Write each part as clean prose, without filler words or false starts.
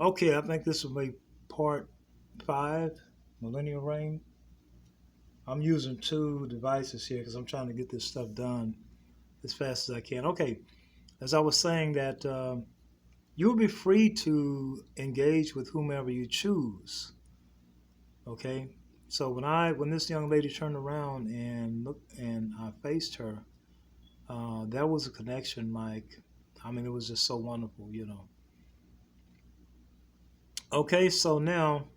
Okay, I think this will be part 5, millennial reign. I'm using two devices here because I'm trying to get this stuff done as fast as I can. Okay, as I was saying that you'll be free to engage with whomever you choose. Okay, so when this young lady turned around and looked and I faced her, there was a connection, Mike. I mean, it was just so wonderful. Okay, so now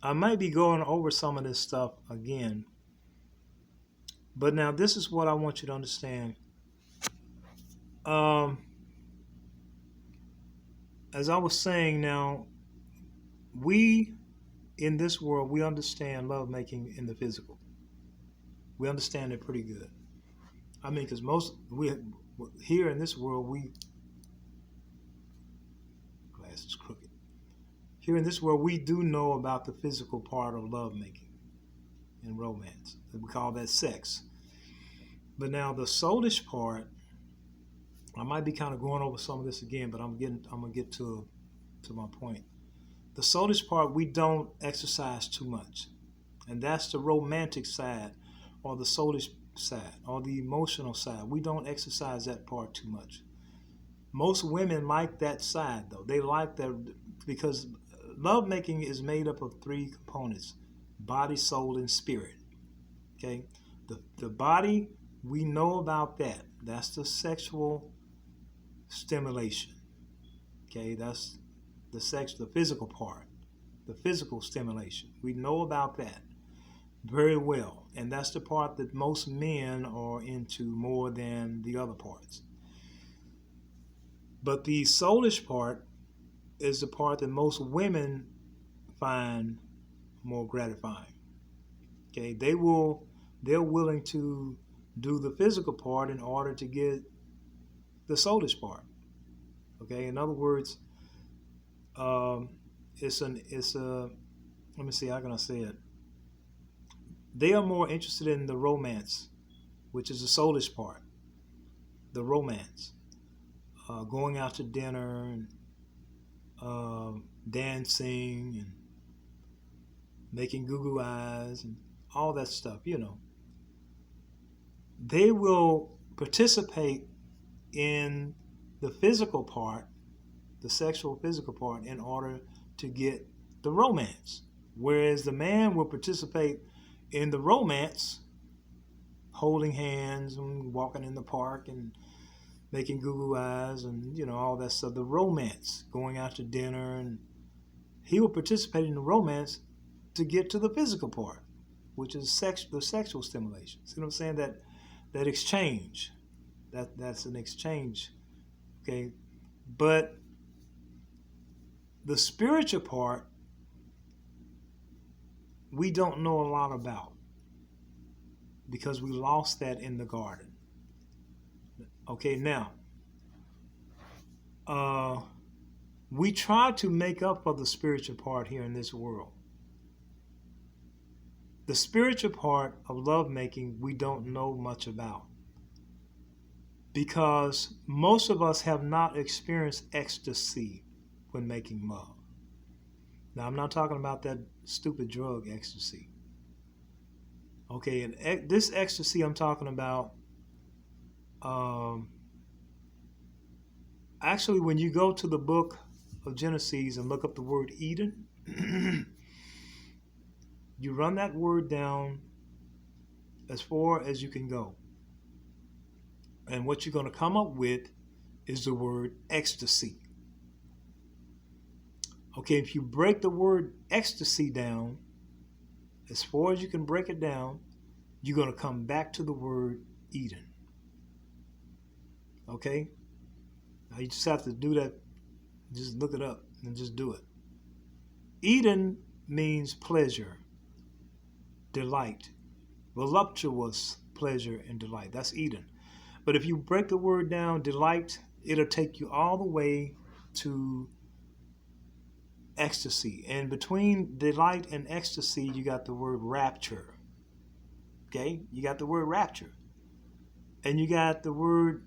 I might be going over some of this stuff again, but now this is what I want you to understand. Um, as I was saying, now we in this world we understand lovemaking in the physical. We understand it pretty good. I mean, because most we here in this world we glass is crooked. Here in this world we do know about the physical part of lovemaking and romance. We call that sex. But now the soulish part, I might be kind of going over some of this again, but I'm gonna get to my point. The soulish part we don't exercise too much, and that's the romantic side, or the soulish side, or the emotional side. We don't exercise that part too much. Most women like that side though. They like that because lovemaking is made up of three components: body, soul, and spirit. Okay, the body we know about that. That's the sexual stimulation. Okay, that's the physical part, the physical stimulation. We know about that very well, and that's the part that most men are into more than the other parts. But the soulish part is the part that most women find more gratifying. Okay, they're willing to do the physical part in order to get the soulish part. Okay, in other words, um, it's a let me see how can I say it. They are more interested in the romance, which is the soulish part, the romance, going out to dinner and dancing and making goo goo eyes and all that stuff. They will participate in the physical part, the sexual physical part, in order to get the romance. Whereas the man will participate in the romance, holding hands and walking in the park and making goo goo eyes and all that stuff. The romance, going out to dinner, and he will participate in the romance to get to the physical part, which is the sexual stimulation. See what I'm saying? That exchange, that's an exchange. Okay, but the spiritual part we don't know a lot about because we lost that in the garden. Okay, now uh, we try to make up for the spiritual part here in this world. The spiritual part of lovemaking we don't know much about because most of us have not experienced ecstasy when making love. Now, I'm not talking about that stupid drug ecstasy. Okay, and this ecstasy I'm talking about, um, actually, when you go to the book of Genesis and look up the word Eden, you run that word down as far as you can go. And what you're going to come up with is the word ecstasy. Okay, if you break the word ecstasy down, as far as you can break it down, you're going to come back to the word Eden. Okay? Now you just have to do that. Just look it up and just do it. Eden means pleasure, delight, voluptuous pleasure and delight. That's Eden. But if you break the word down, delight, it'll take you all the way to ecstasy. And between delight and ecstasy, you got the word rapture. Okay? You got the word rapture. And you got the word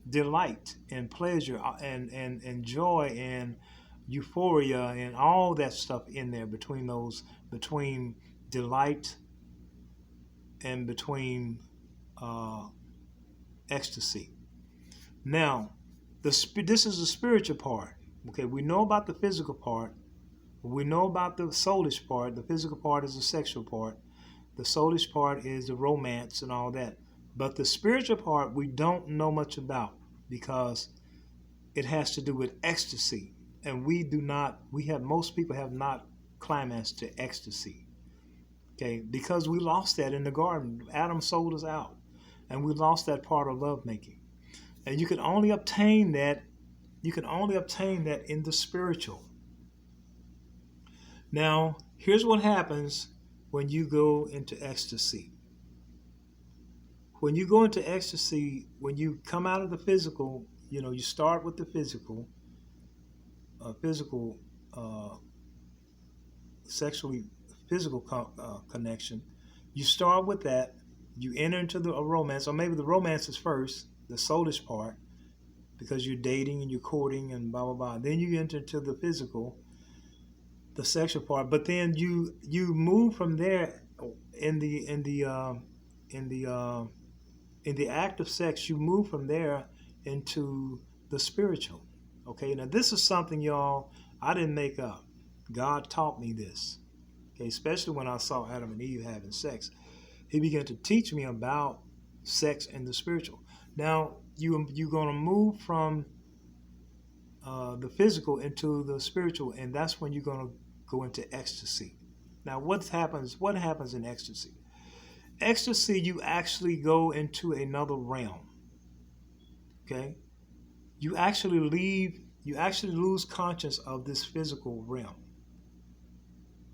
delight and pleasure and joy and euphoria and all that stuff in there between those, between delight and between uh, ecstasy. Now, this is the spiritual part. Okay, we know about the physical part. We know about the soulish part. The physical part is the sexual part. The soulish part is the romance and all that. But the spiritual part we don't know much about because it has to do with ecstasy. And most people have not climaxed to ecstasy. Okay, because we lost that in the garden. Adam sold us out. And we lost that part of lovemaking. And you can only obtain that in the spiritual. Now, here's what happens when you go into ecstasy. When you go into ecstasy, when you come out of the physical, you start with the physical, sexually physical connection. You start with that. You enter into a romance, or maybe the romance is first, the soulish part, because you're dating and you're courting and blah blah blah. Then you enter into the physical, the sexual part. But then you move from there in the act of sex. You move from there into the spiritual. Okay, now this is something, y'all, I didn't make up. God taught me this. Okay, especially when I saw Adam and Eve having sex. He began to teach me about sex and the spiritual. Now, you're going to move from the physical into the spiritual, and that's when you're going to go into ecstasy. Now, what happens in ecstasy? Ecstasy, you actually go into another realm. Okay? You actually lose conscience of this physical realm.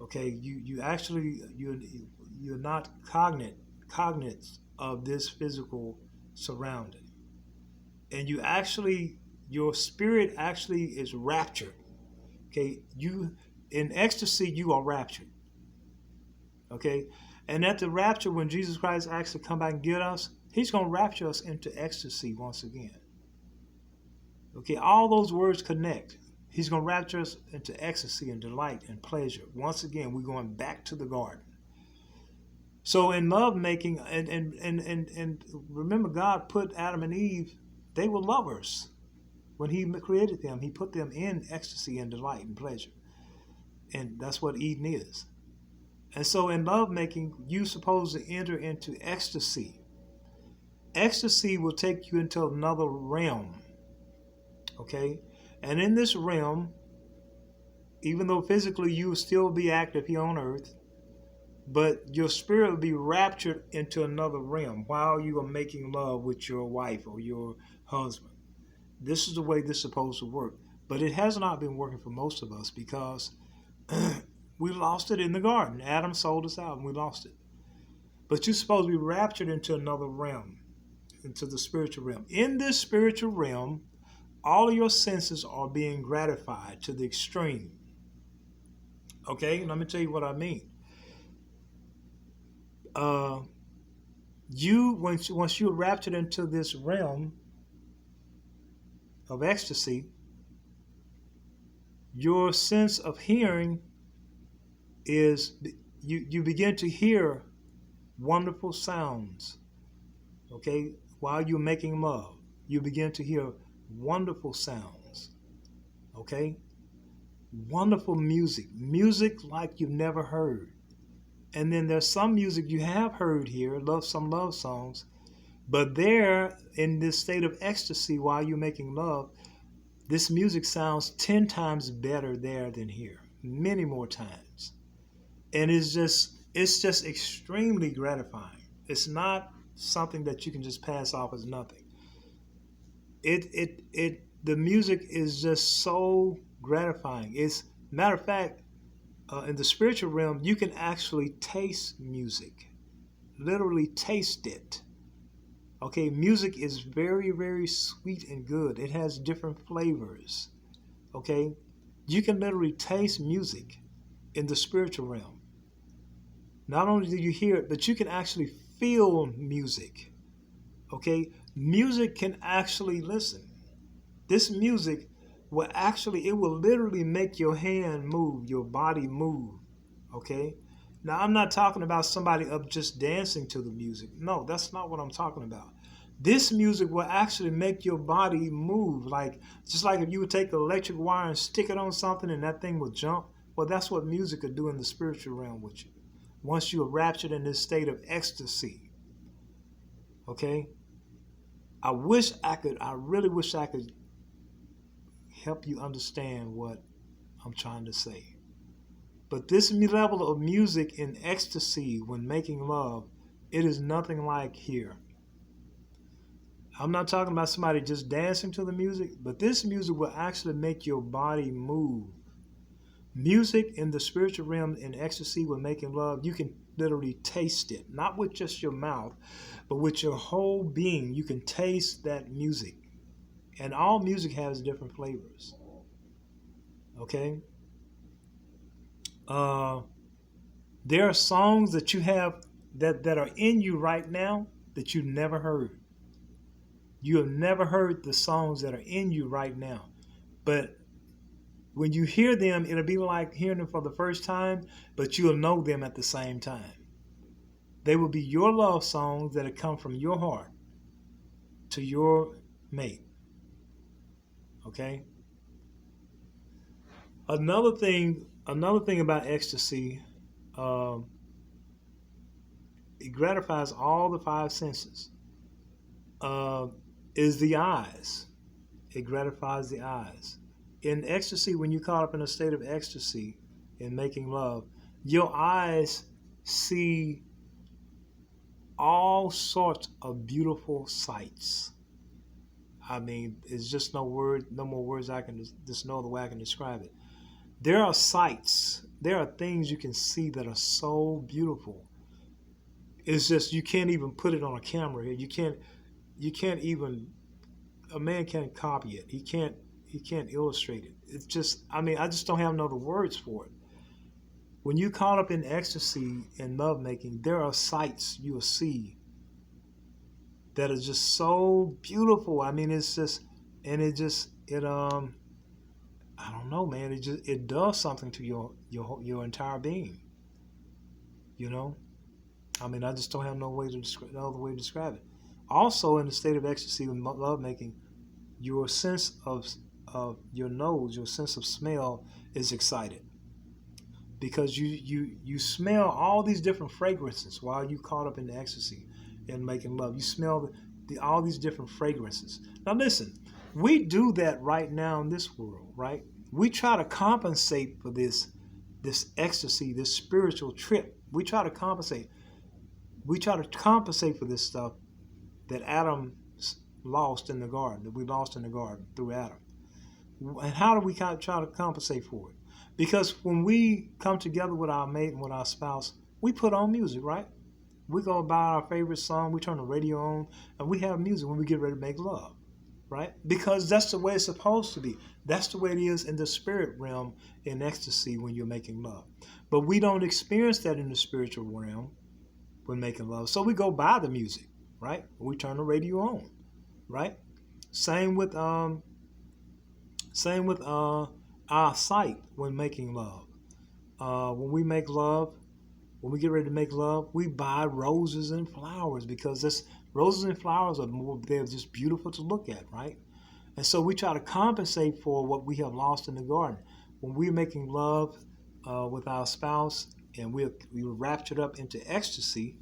Okay? You're not cognate of this physical surrounding. And your spirit actually is raptured. Okay, in ecstasy you are raptured. Okay, and at the rapture, when Jesus Christ actually come back and get us, he's going to rapture us into ecstasy once again. Okay, all those words connect. He's going to rapture us into ecstasy and delight and pleasure. Once again, we're going back to the garden. So in love making, and remember, God put Adam and Eve, they were lovers. When he created them, he put them in ecstasy and delight and pleasure. And that's what Eden is. And so in love making, you're supposed to enter into ecstasy. Ecstasy will take you into another realm. Okay? And in this realm, even though physically you will still be active here on earth, but your spirit will be raptured into another realm while you are making love with your wife or your husband. This is the way this is supposed to work. But it has not been working for most of us because we lost it in the garden. Adam sold us out and we lost it. But you're supposed to be raptured into another realm, into the spiritual realm. In this spiritual realm, all of your senses are being gratified to the extreme. Okay, let me tell you what I mean. Once you're raptured into this realm of ecstasy, your sense of hearing is you begin to hear wonderful sounds. Okay, while you're making love, you begin to hear wonderful sounds. Okay, wonderful music like you've never heard. And then there's some music you have heard here, some love songs, but there in this state of ecstasy while you're making love, this music sounds 10 times better there than here, many more times. And it's just extremely gratifying. It's not something that you can just pass off as nothing. The music is just so gratifying. Matter of fact, in the spiritual realm, you can actually taste music, literally taste it. Okay, music is very, very sweet and good. It has different flavors. Okay, you can literally taste music in the spiritual realm. Not only do you hear it, but you can actually feel music. Okay, Music can actually listen. This music will actually, it will literally make your hand move, your body move. Okay? Now, I'm not talking about somebody up just dancing to the music. No, that's not what I'm talking about. This music will actually make your body move. Like, just like if you would take an electric wire and stick it on something and that thing will jump. Well, that's what music could do in the spiritual realm with you. Once you are raptured in this state of ecstasy. Okay? I really wish I could help you understand what I'm trying to say. But this level of music in ecstasy when making love, it is nothing like here. I'm not talking about somebody just dancing to the music, but this music will actually make your body move. Music in the spiritual realm in ecstasy when making love, you can literally taste it. Not with just your mouth, but with your whole being. You can taste that music. And all music has different flavors. Okay? There are songs that you have that are in you right now that you never heard. You have never heard the songs that are in you right now. But when you hear them, it'll be like hearing them for the first time, but you'll know them at the same time. They will be your love songs that have come from your heart to your mate. Okay? Another thing about ecstasy, it gratifies all the five senses. Uh, is the eyes. It gratifies the eyes. In ecstasy, when you're caught up in a state of ecstasy in making love, your eyes see all sorts of beautiful sights. I mean, it's just no more words I can just no other way I can describe it. There are sights, there are things you can see that are so beautiful. It's just you can't even put it on a camera here. You can't even a man can't copy it. He can't illustrate it. It's just I just don't have no other words for it. When you caught up in ecstasy and lovemaking, there are sights you'll see that are just so beautiful. It's just and it I don't know, man. It does something to your entire being. You know. I just don't have no other way to describe it. Also, in the state of ecstasy and lovemaking, your sense of your nose, your sense of smell is excited because you smell all these different fragrances while you caught up in the ecstasy and making love. You smell all these different fragrances. Now listen, we do that right now in this world, right? We try to compensate for this ecstasy, this spiritual trip. We try to compensate. We try to compensate for this stuff that Adam lost in the garden, that we lost in the garden through Adam. And how do we try to compensate for it? Because when we come together with our mate and with our spouse, we put on music, right? We go buy our favorite song, we turn the radio on, and we have music when we get ready to make love, right? Because that's the way it's supposed to be. That's the way it is in the spirit realm in ecstasy when you're making love. But we don't experience that in the spiritual realm when making love. So we go buy the music, right? We turn the radio on, right? Same with our sight when making love. When we make love, when we get ready to make love, we buy roses and flowers because roses and flowers they're just beautiful to look at, right? And so we try to compensate for what we have lost in the garden. When we're making love with our spouse and we were raptured up into ecstasy,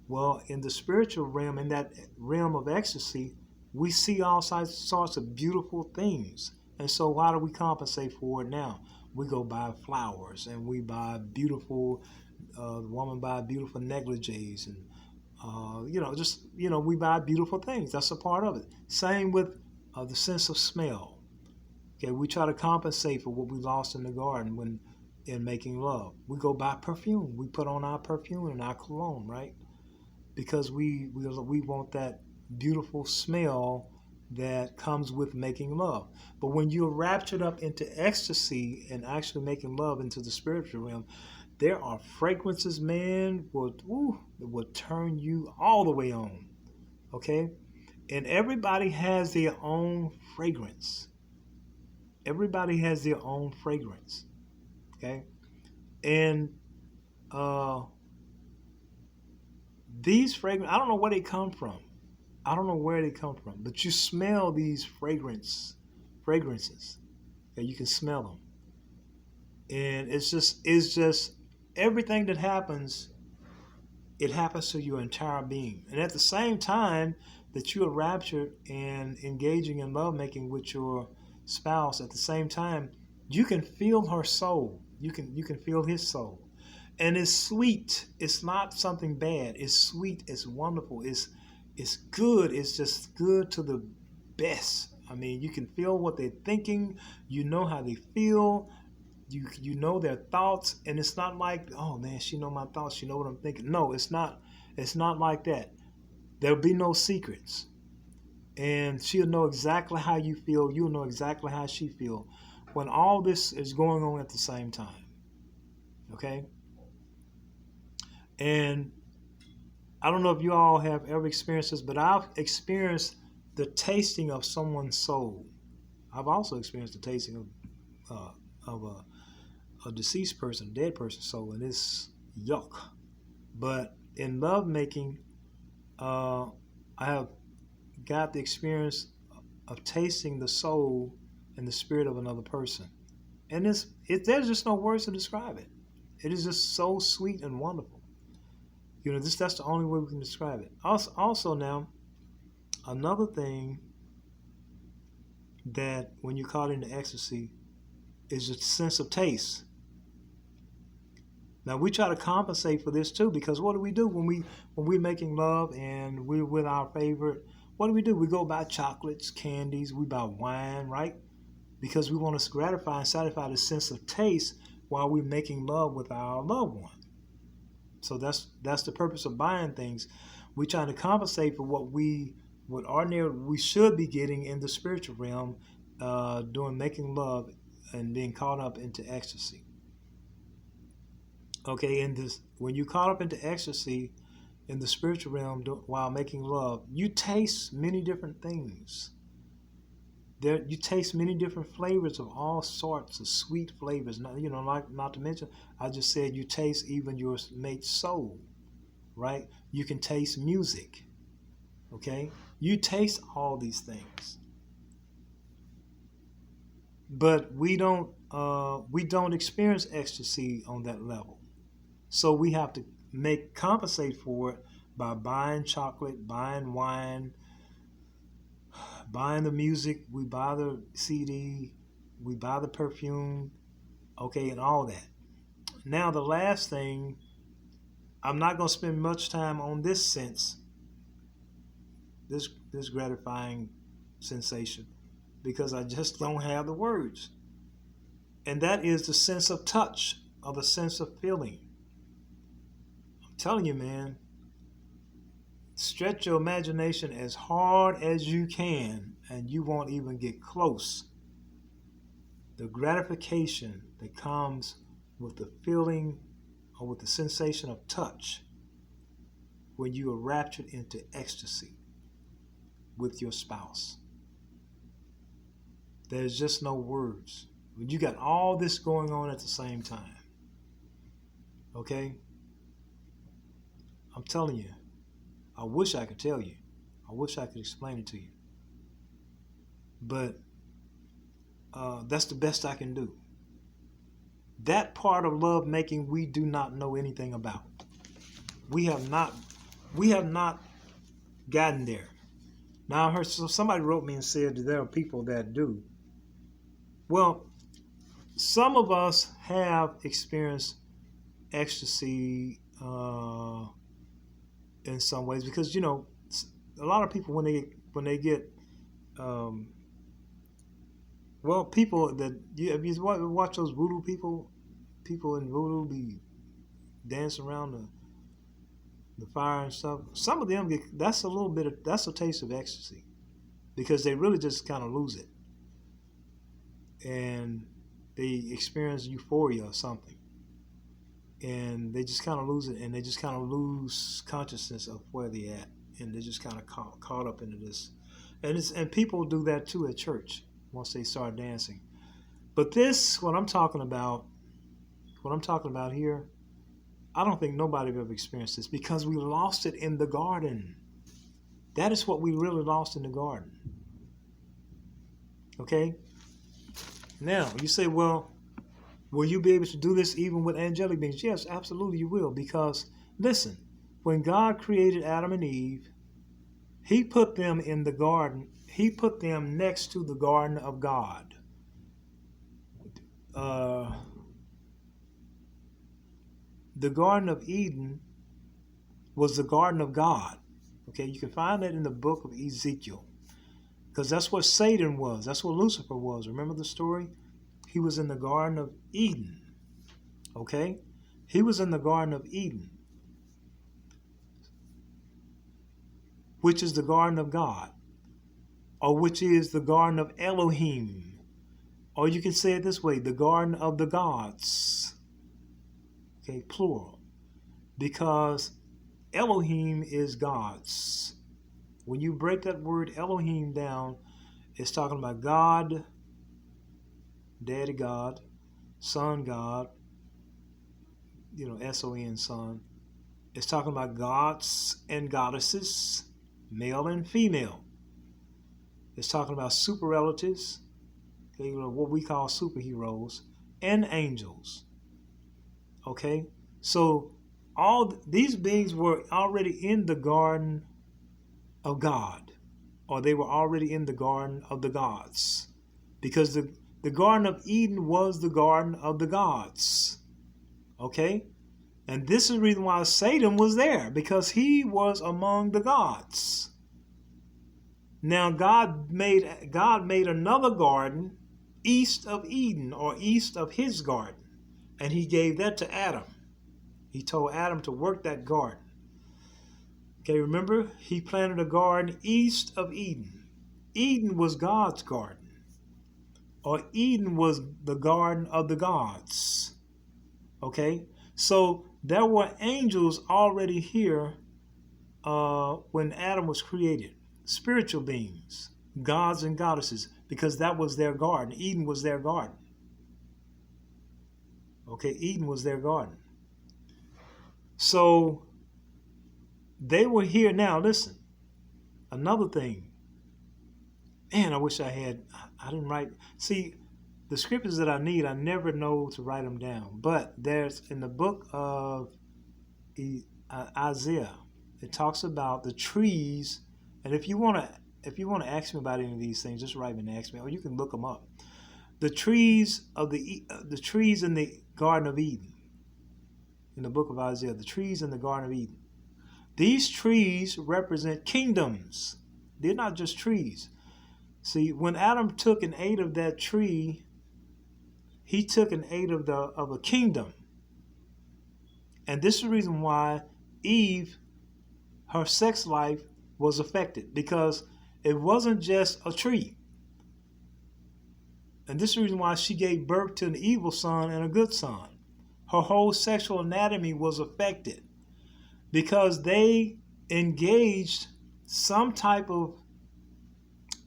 well, in the spiritual realm, in that realm of ecstasy, we see all sorts of beautiful things. And so how do we compensate for it now? We go buy flowers and we buy beautiful, the woman buy beautiful negligees and, we buy beautiful things. That's a part of it. Same with the sense of smell. Okay, we try to compensate for what we lost in the garden when in making love. We go buy perfume. We put on our perfume and our cologne, right? Because we want that beautiful smell that comes with making love. But when you're raptured up into ecstasy and actually making love into the spiritual realm, there are fragrances, man, that will turn you all the way on. Okay? And everybody has their own fragrance. Everybody has their own fragrance. Okay. And uh, these fragrance, I don't know where they come from. I don't know where they come from, but you smell these fragrances. Okay, you can smell them, and it's just everything that happens. It happens to your entire being, and at the same time that you are raptured and engaging in lovemaking with your spouse, at the same time you can feel her soul. You can feel his soul, and it's sweet. It's not something bad. It's sweet. It's wonderful. It's good. It's just good to the best. I mean, you can feel what they're thinking. You know how they feel. You know their thoughts, and it's not like, oh man, she know my thoughts. She know what I'm thinking. No, it's not. It's not like that. There'll be no secrets, and she'll know exactly how you feel. You'll know exactly how she feel when all this is going on at the same time. Okay. And I don't know if you all have ever experienced this, but I've experienced the tasting of someone's soul. I've also experienced the tasting of a deceased person, dead person's soul, and it's yuck. But in lovemaking, I have got the experience of tasting the soul and the spirit of another person, and there's just no words to describe it. It is just so sweet and wonderful. That's the only way we can describe it. Also now, another thing that when you're caught into ecstasy is a sense of taste. Now we try to compensate for this too, because what do we do when we're making love and we're with our favorite? What do? We go buy chocolates, candies, we buy wine, right? Because we want to gratify and satisfy the sense of taste while we're making love with our loved one. So that's the purpose of buying things. We're trying to compensate for what ordinary we should be getting in the spiritual realm, doing making love and being caught up into ecstasy. Okay, when you caught up into ecstasy in the spiritual realm while making love, you taste many different things. You taste many different flavors of all sorts of sweet flavors. Not to mention, I just said you taste even your mate's soul, right? You can taste music. Okay, you taste all these things, but we don't experience ecstasy on that level. So we have to compensate for it by buying chocolate, buying wine, buying the music. We buy the CD, we buy the perfume, okay, and all that. Now the last thing, I'm not going to spend much time on this this gratifying sensation, because I just don't have the words. And that is the sense of touch, or the sense of feeling. I'm telling you, man, stretch your imagination as hard as you can, and you won't even get close. The gratification that comes with the feeling or with the sensation of touch when you are raptured into ecstasy with your spouse. There's just no words. When you got all this going on at the same time. Okay? I'm telling you, I wish I could tell you. I wish I could explain it to you. But that's the best I can do. That part of love making we do not know anything about. We have not gotten there. Now I heard somebody wrote me and said that there are people that do. Well, some of us have experienced ecstasy in some ways, because a lot of people when they get people that if you watch those voodoo people in voodoo be dancing around the fire and stuff. Some of them that's a taste of ecstasy, because they really just kind of lose it, and they experience euphoria or something, and they just kind of lose it, and they just kind of lose consciousness of where they're at. and they're just kind of caught up into this. And people do that too at church once they start dancing. But this, what I'm talking about here, I don't think nobody have ever experienced this because we lost it in the garden. That is what we really lost in the garden. Okay? Now, you say, well, will you be able to do this even with angelic beings? Yes, absolutely you will. Because, listen, when God created Adam and Eve, he put them in the garden. He put them next to the garden of God. The Garden of Eden was the garden of God. Okay, you can find that in the book of Ezekiel. Because that's what Satan was. That's what Lucifer was. Remember the story? He was in the Garden of Eden. Okay? He was in the Garden of Eden, which is the Garden of God, or which is the Garden of Elohim. Or you can say it this way, the Garden of the Gods. Okay, plural. Because Elohim is gods. When you break that word Elohim down, it's talking about God, Daddy God, Son God, S-O-N, Son. It's talking about gods and goddesses, male and female. It's talking about super relatives, okay, what we call superheroes, and angels. Okay? So all these beings were already in the garden of God, or they were already in the garden of the gods, because the Garden of Eden was the garden of the gods. Okay? And this is the reason why Satan was there, because he was among the gods. Now God made another garden east of Eden, or east of his garden, and he gave that to Adam. He told Adam to work that garden. Okay, remember, he planted a garden east of Eden. Eden was God's garden, or Eden was the garden of the gods. Okay, so there were angels already here when Adam was created, spiritual beings, gods and goddesses, because that was their garden. Eden was their garden. Okay, Eden was their garden. So they were here. Now listen, another thing. Man, I wish I didn't write. See, the scriptures that I need, I never know to write them down. But there's in the book of Isaiah, it talks about the trees. And if you want to ask me about any of these things, just write me and ask me, or you can look them up. The trees the trees in the Garden of Eden. In the book of Isaiah, the trees in the Garden of Eden. These trees represent kingdoms. They're not just trees. See, when Adam took and ate of that tree, he took and ate of a kingdom. And this is the reason why Eve, her sex life was affected, because it wasn't just a tree. And this is the reason why she gave birth to an evil son and a good son. Her whole sexual anatomy was affected because they engaged some type of,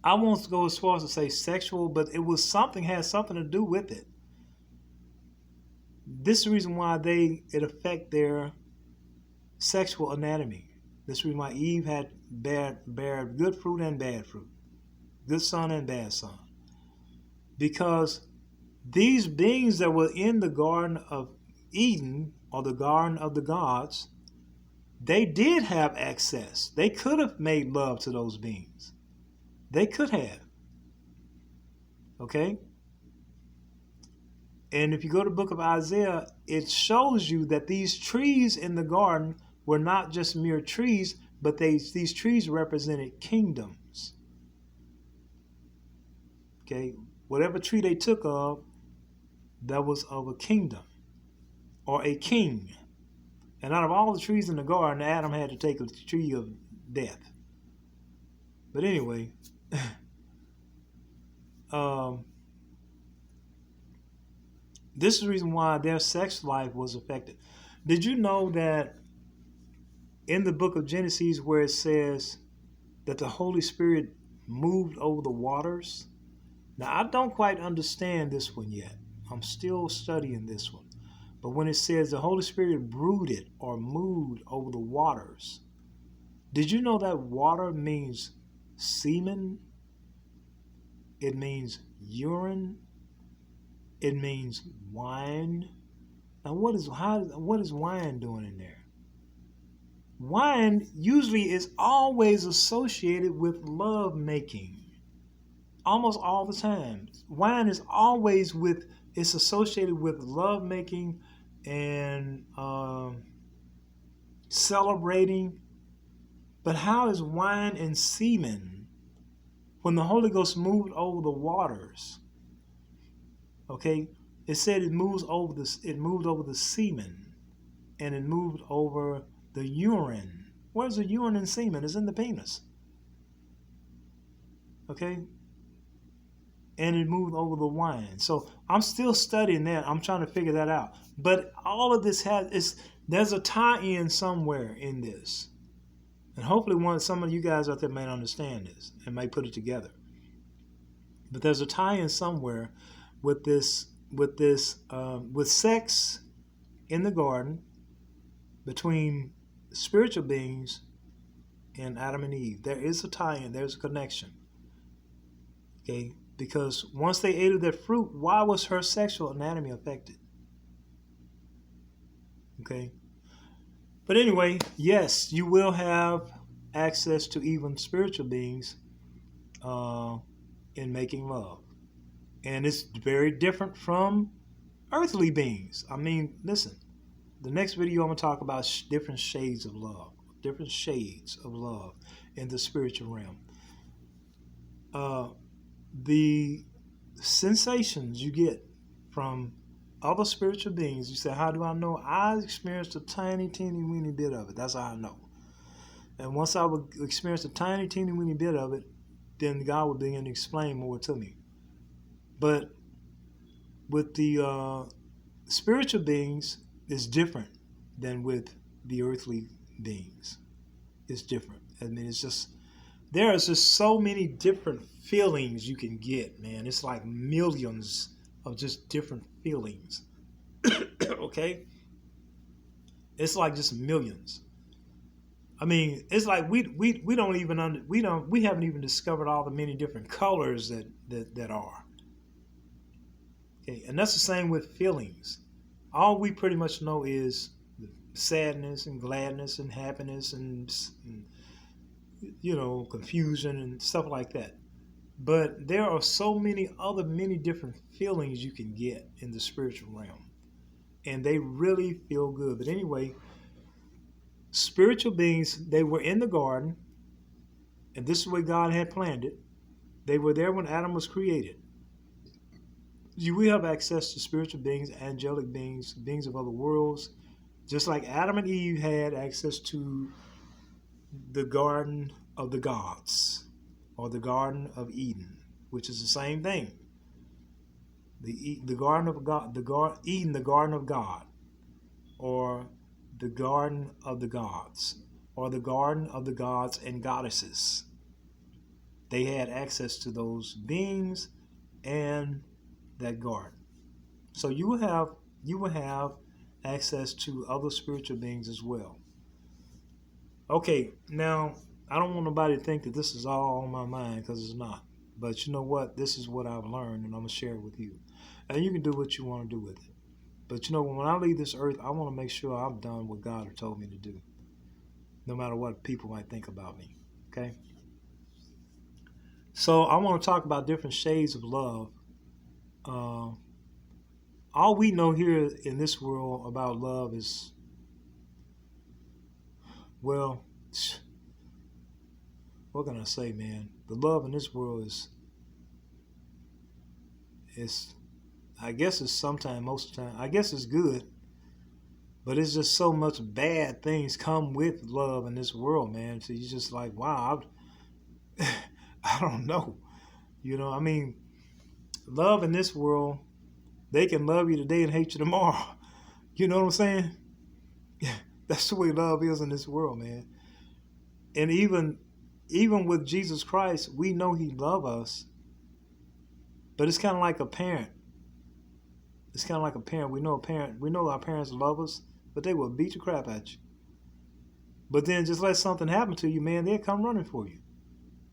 I won't go as far as to say sexual, but it was had something to do with it. This is the reason why it affect their sexual anatomy. This is the reason why Eve had bear good fruit and bad fruit, good son and bad son. Because these beings that were in the Garden of Eden, or the Garden of the Gods, they did have access. They could have made love to those beings. They could have. Okay? And if you go to the book of Isaiah, it shows you that these trees in the garden were not just mere trees, but these trees represented kingdoms. Okay? Whatever tree they took of, that was of a kingdom or a king. And out of all the trees in the garden, Adam had to take a tree of death. But anyway, this is the reason why their sex life was affected. Did you know that in the book of Genesis where it says that the Holy Spirit moved over the waters. Now, I don't quite understand this one yet. I'm still studying this one. But when it says the Holy Spirit brooded or moved over the waters, did you know that water means semen? It means urine. It means wine. Now, what is wine doing in there? Wine usually is always associated with love making. Almost all the time. Wine is always it's associated with love making and celebrating. But how is wine and semen when the Holy Ghost moved over the waters? Okay, it said it moved over the semen, and it moved over the urine. Where's the urine and semen? It's in the penis. Okay, and it moved over the wine. So I'm still studying that. I'm trying to figure that out. But all of this there's a tie-in somewhere in this. And hopefully some of you guys out there may understand this and may put it together. But there's a tie-in somewhere with sex in the garden between spiritual beings and Adam and Eve. There is a tie-in. There's a connection. Okay? Because once they ate of that fruit, why was her sexual anatomy affected? Okay? But anyway, yes, you will have access to even spiritual beings in making love. And it's very different from earthly beings. I mean, listen, the next video I'm going to talk about different shades of love in the spiritual realm. The sensations you get from other spiritual beings, you say, how do I know? I experienced a tiny, teeny, weeny bit of it. That's how I know. And once I would experience a tiny, teeny, weeny bit of it, then God would begin to explain more to me. But with the spiritual beings, it's different than with the earthly beings. It's different. I mean, there is just so many different feelings you can get, man. It's like millions of just different feelings. Okay? It's like just millions. I mean, it's like we haven't even discovered all the many different colors that are. Okay, and that's the same with feelings. All we pretty much know is sadness and gladness and happiness and confusion and stuff like that. But there are so many different feelings you can get in the spiritual realm, and they really feel good. But anyway, spiritual beings, they were in the garden, and this is the way God had planned it. They were there when Adam was created. We have access to spiritual beings, angelic beings, beings of other worlds, just like Adam and Eve had access to the Garden of the Gods, or the Garden of Eden, which is the same thing. The Garden of God, Eden, the Garden of God, or the Garden of the Gods, or the Garden of the Gods and Goddesses. They had access to those beings and that garden. So you will have access to other spiritual beings as well. Okay, now I don't want nobody to think that this is all on my mind, because it's not. But you know what? This is what I've learned, and I'm going to share it with you. And you can do what you want to do with it. But when I leave this earth, I want to make sure I've done what God has told me to do, no matter what people might think about me. Okay? So I want to talk about different shades of love. All we know here in this world about love is, well, what can I say, man? The love in this world is I guess it's sometimes, most of the time, I guess it's good, but it's just so much bad things come with love in this world, man. So you're just like, wow, I don't know. I mean, love in this world, they can love you today and hate you tomorrow. You know what I'm saying? That's the way love is in this world, man. And even with Jesus Christ, we know he loves us, but it's kind of like a parent. It's kind of like a parent. We know our parents love us, but they will beat the crap at you. But then just let something happen to you, man, they'll come running for you.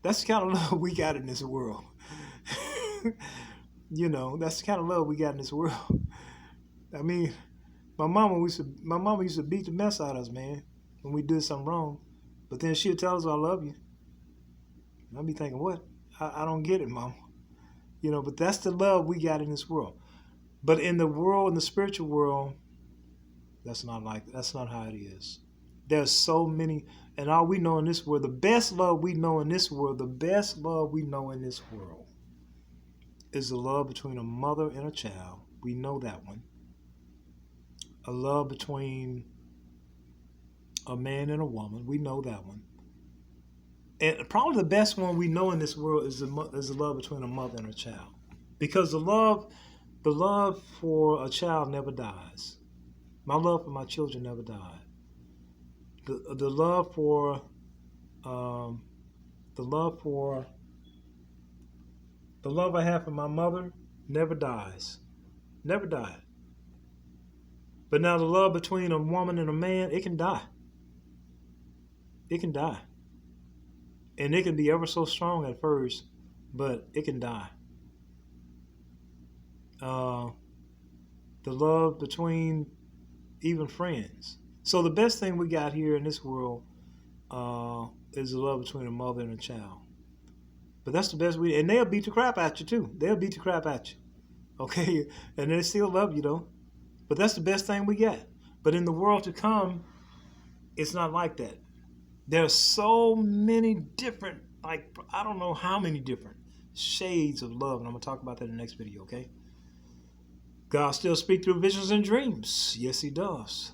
That's the kind of love we got in this world. That's the kind of love we got in this world. I mean, my mama used to beat the mess out of us, man, when we did something wrong. But then she'd tell us, I love you. And I'd be thinking, what? I don't get it, Mom. But that's the love we got in this world. But in the spiritual world, that's not how it is. There's so many, and all we know in this world, the best love we know in this world is the love between a mother and a child. We know that one. A love between a man and a woman. We know that one. And probably the best one we know in this world is the love between a mother and a child. Because the love for a child never dies. My love for my children never died. The love I have for my mother never dies. Never died. But now the love between a woman and a man, it can die. It can die. And it can be ever so strong at first, but it can die. The love between even friends. So the best thing we got here in this world is the love between a mother and a child. But that's the best and they'll beat the crap at you too. They'll beat the crap at you. Okay? And they still love you though. But that's the best thing we got. But in the world to come, it's not like that. There's so many different, I don't know how many different shades of love. And I'm going to talk about that in the next video, okay? God still speaks through visions and dreams. Yes, he does.